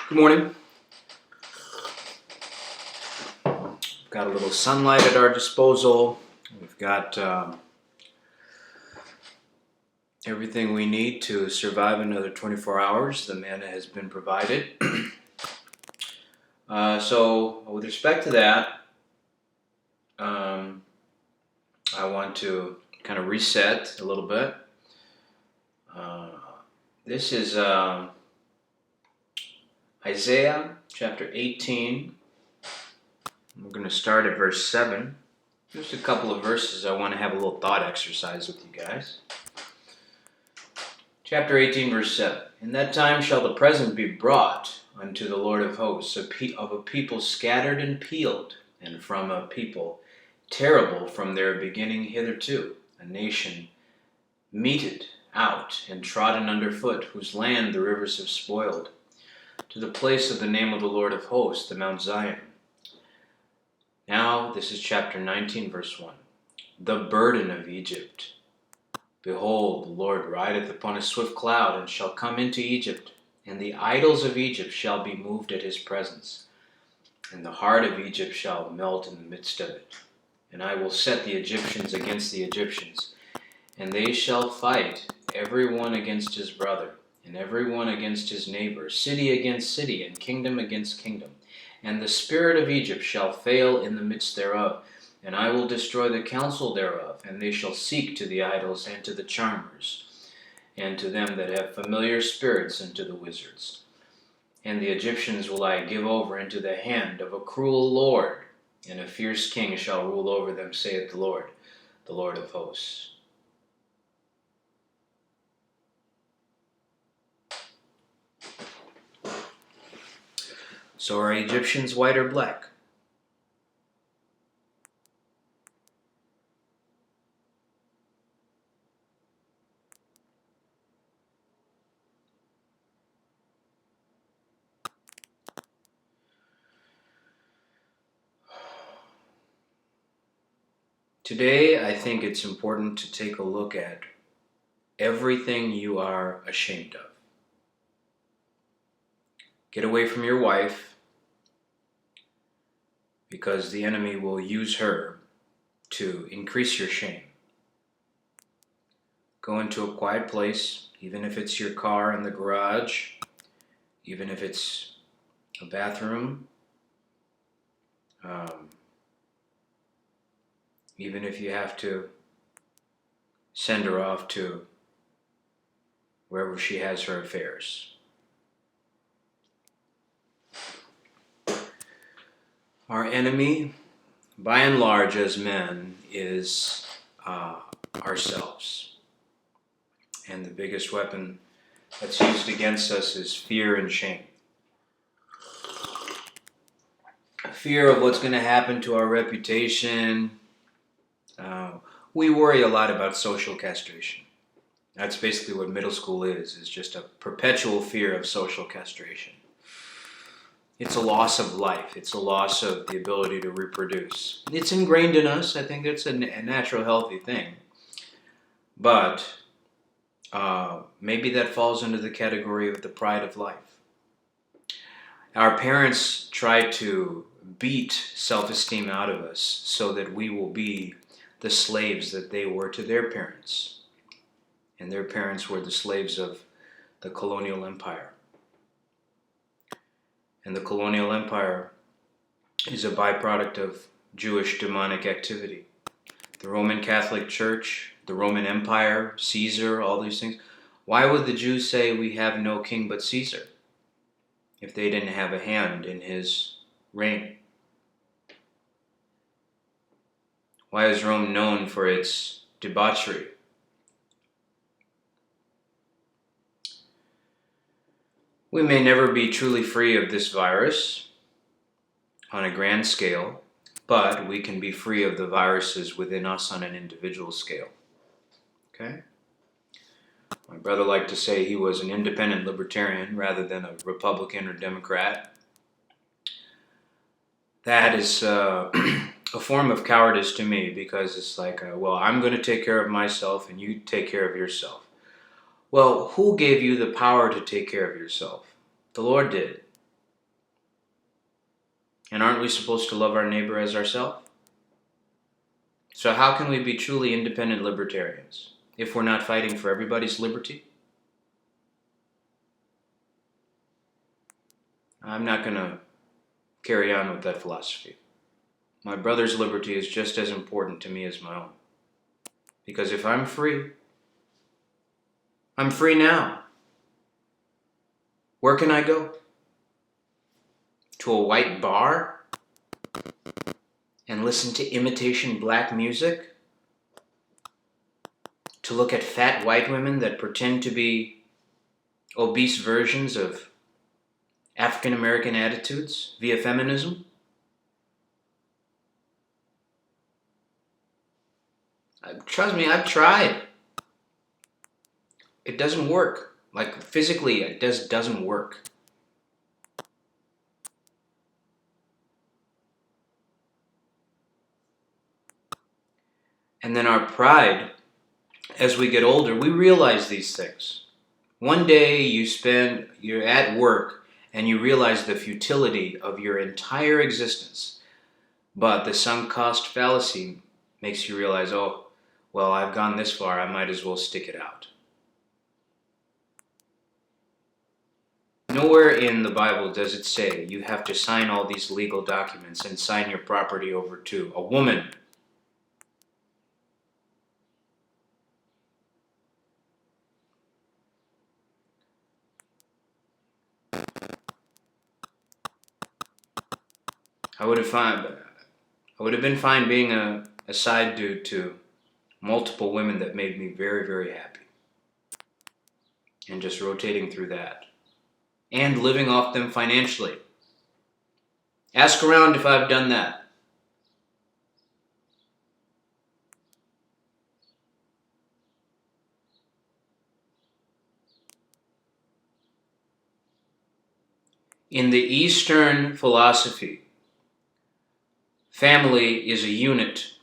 Good morning. We've got a little sunlight at our disposal. We've got everything we need to survive another 24 hours. The manna has been provided. So with respect to that, I want to kind of reset a little bit. This is Isaiah chapter 18. We're going to start at verse 7. Just a couple of verses I want to have a little thought exercise with you guys. Chapter 18, verse 7. In that time shall the present be brought unto the Lord of hosts, of a people scattered and peeled, and from a people terrible from their beginning hitherto, a nation meted out and trodden under foot, whose land the rivers have spoiled, to the place of the name of the Lord of hosts, the Mount Zion. Now, this is chapter 19, verse 1. The burden of Egypt. Behold, the Lord rideth upon a swift cloud, and shall come into Egypt, and the idols of Egypt shall be moved at his presence, and the heart of Egypt shall melt in the midst of it. And I will set the Egyptians against the Egyptians, and they shall fight, every one against his brother, and every one against his neighbor, city against city, and kingdom against kingdom. And the spirit of Egypt shall fail in the midst thereof, and I will destroy the counsel thereof, and they shall seek to the idols and to the charmers, and to them that have familiar spirits, and to the wizards. And the Egyptians will I give over into the hand of a cruel lord, and a fierce king shall rule over them, saith the Lord of hosts. So are Egyptians white or black? Today, I think it's important to take a look at everything you are ashamed of. Get away from your wife, because the enemy will use her to increase your shame. Go into a quiet place, even if it's your car in the garage, even if it's a bathroom, even if you have to send her off to wherever she has her affairs. Our enemy, by and large as men, is ourselves. And the biggest weapon that's used against us is fear and shame. Fear of what's going to happen to our reputation. We worry a lot about social castration. That's basically what middle school is just a perpetual fear of social castration. It's a loss of life. It's a loss of the ability to reproduce. It's ingrained in us. I think it's a natural, healthy thing. But maybe that falls under the category of the pride of life. Our parents try to beat self-esteem out of us so that we will be the slaves that they were to their parents. And their parents were the slaves of the colonial empire. And the colonial empire is a byproduct of Jewish demonic activity. The Roman Catholic Church, the Roman Empire, Caesar, all these things. Why would the Jews say we have no king but Caesar if they didn't have a hand in his reign? Why is Rome known for its debauchery? We may never be truly free of this virus on a grand scale, but we can be free of the viruses within us on an individual scale. Okay? My brother liked to say he was an independent libertarian rather than a Republican or Democrat. That is a form of cowardice to me, because it's like, well, I'm going to take care of myself and you take care of yourself. Well, who gave you the power to take care of yourself? The Lord did. And aren't we supposed to love our neighbor as ourselves? So how can we be truly independent libertarians if we're not fighting for everybody's liberty? I'm not going to carry on with that philosophy. My brother's liberty is just as important to me as my own. Because if I'm free now. Where can I go? To a white bar? And listen to imitation black music? To look at fat white women that pretend to be obese versions of African American attitudes via feminism? Trust me, I've tried. It doesn't work. Like physically, it just doesn't work. And then our pride, as we get older, we realize these things. One day you're at work and you realize the futility of your entire existence. But the sunk cost fallacy makes you realize, oh, well, I've gone this far, I might as well stick it out. Nowhere in the Bible does it say you have to sign all these legal documents and sign your property over to a woman. I would have been fine being a side dude to multiple women that made me very, very happy. And just rotating through that. And living off them financially. Ask around if I've done that. In the Eastern philosophy, family is a unit.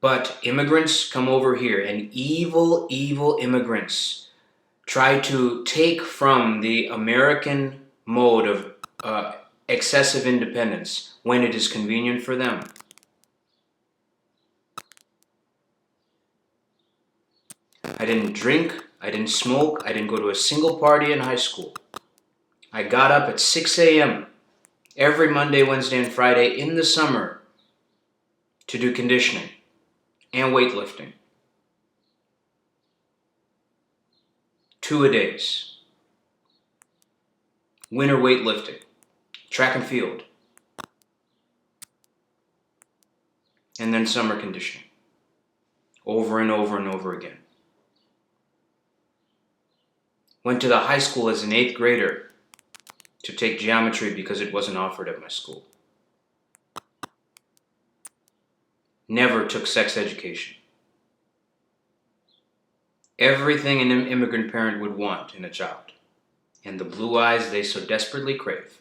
But immigrants come over here, and evil, evil immigrants try to take from the American mode of excessive independence when it is convenient for them. I didn't drink, I didn't smoke, I didn't go to a single party in high school. I got up at 6 a.m. every Monday, Wednesday, and Friday in the summer to do conditioning and weightlifting. 2-a-days. Winter weightlifting, track and field, and then summer conditioning. Over and over and over again. Went to the high school as an 8th grader to take geometry because it wasn't offered at my school. Never took sex education. Everything an immigrant parent would want in a child. And the blue eyes they so desperately crave.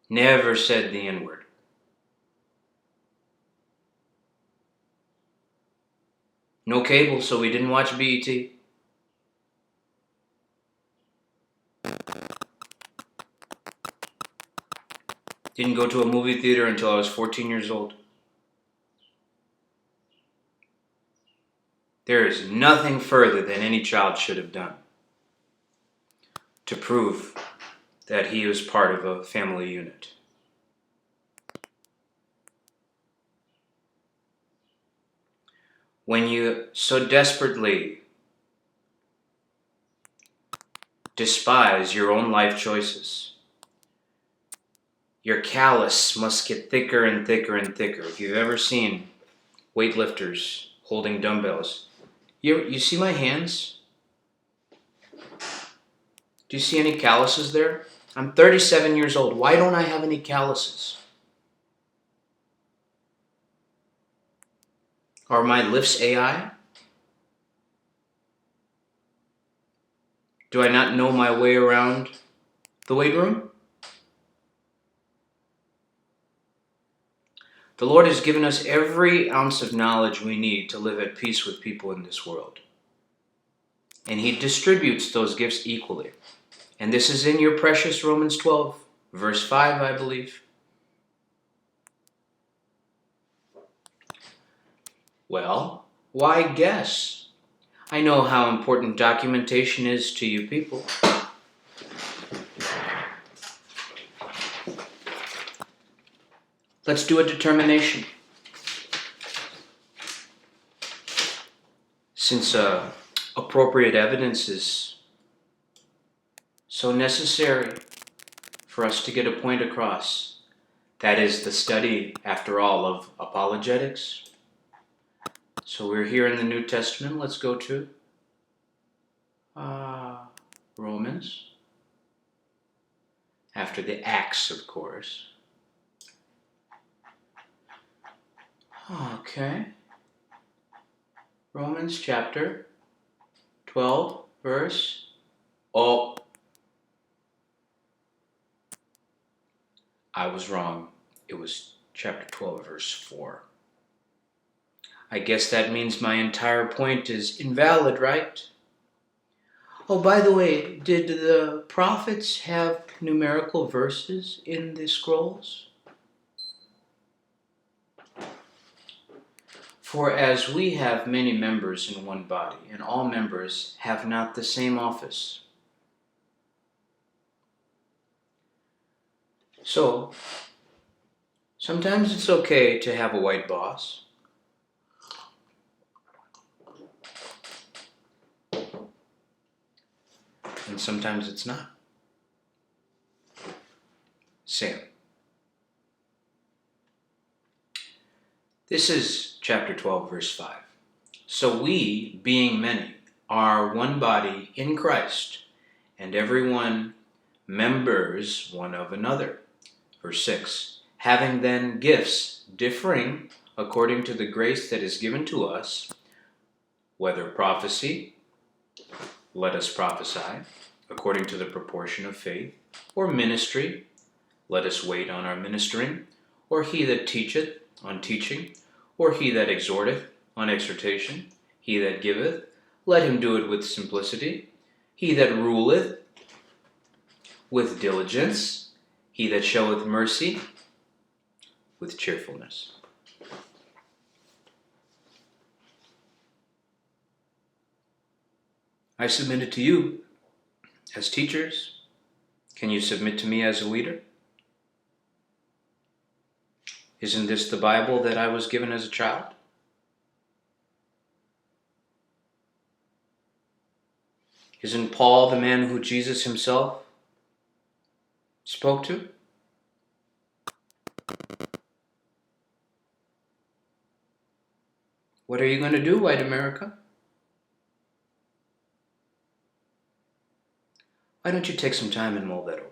Never said the N-word. No cable, so we didn't watch BET. Didn't go to a movie theater until I was 14 years old. There is nothing further than any child should have done to prove that he was part of a family unit. When you so desperately despise your own life choices, your callus must get thicker and thicker and thicker. If you've ever seen weightlifters holding dumbbells, you see my hands? Do you see any calluses there? I'm 37 years old. Why don't I have any calluses? Are my lifts AI? Do I not know my way around the weight room? The Lord has given us every ounce of knowledge we need to live at peace with people in this world. And He distributes those gifts equally. And this is in your precious Romans 12, verse 5, I believe. Well, why guess? I know how important documentation is to you people. Let's do a determination. Since appropriate evidence is so necessary for us to get a point across, that is the study, after all, of apologetics. So we're here in the New Testament. Let's go to Romans. After the Acts, of course. Okay. Romans chapter 12, verse... Oh, I was wrong. It was chapter 12, verse 4. I guess that means my entire point is invalid, right? Oh, by the way, did the prophets have numerical verses in the scrolls? For as we have many members in one body, and all members have not the same office. So, sometimes it's okay to have a white boss. And sometimes it's not. Sam. This is chapter 12, verse 5. So we, being many, are one body in Christ, and everyone members one of another. Verse 6. Having then gifts differing according to the grace that is given to us, whether prophecy, let us prophesy, according to the proportion of faith, or ministry, let us wait on our ministering, or he that teacheth, on teaching, or he that exhorteth, on exhortation, he that giveth, let him do it with simplicity, he that ruleth, with diligence, he that showeth mercy, with cheerfulness. I submit it to you as teachers. Can you submit to me as a leader? Isn't this the Bible that I was given as a child? Isn't Paul the man who Jesus himself spoke to? What are you going to do, white America? Why don't you take some time and mull that over?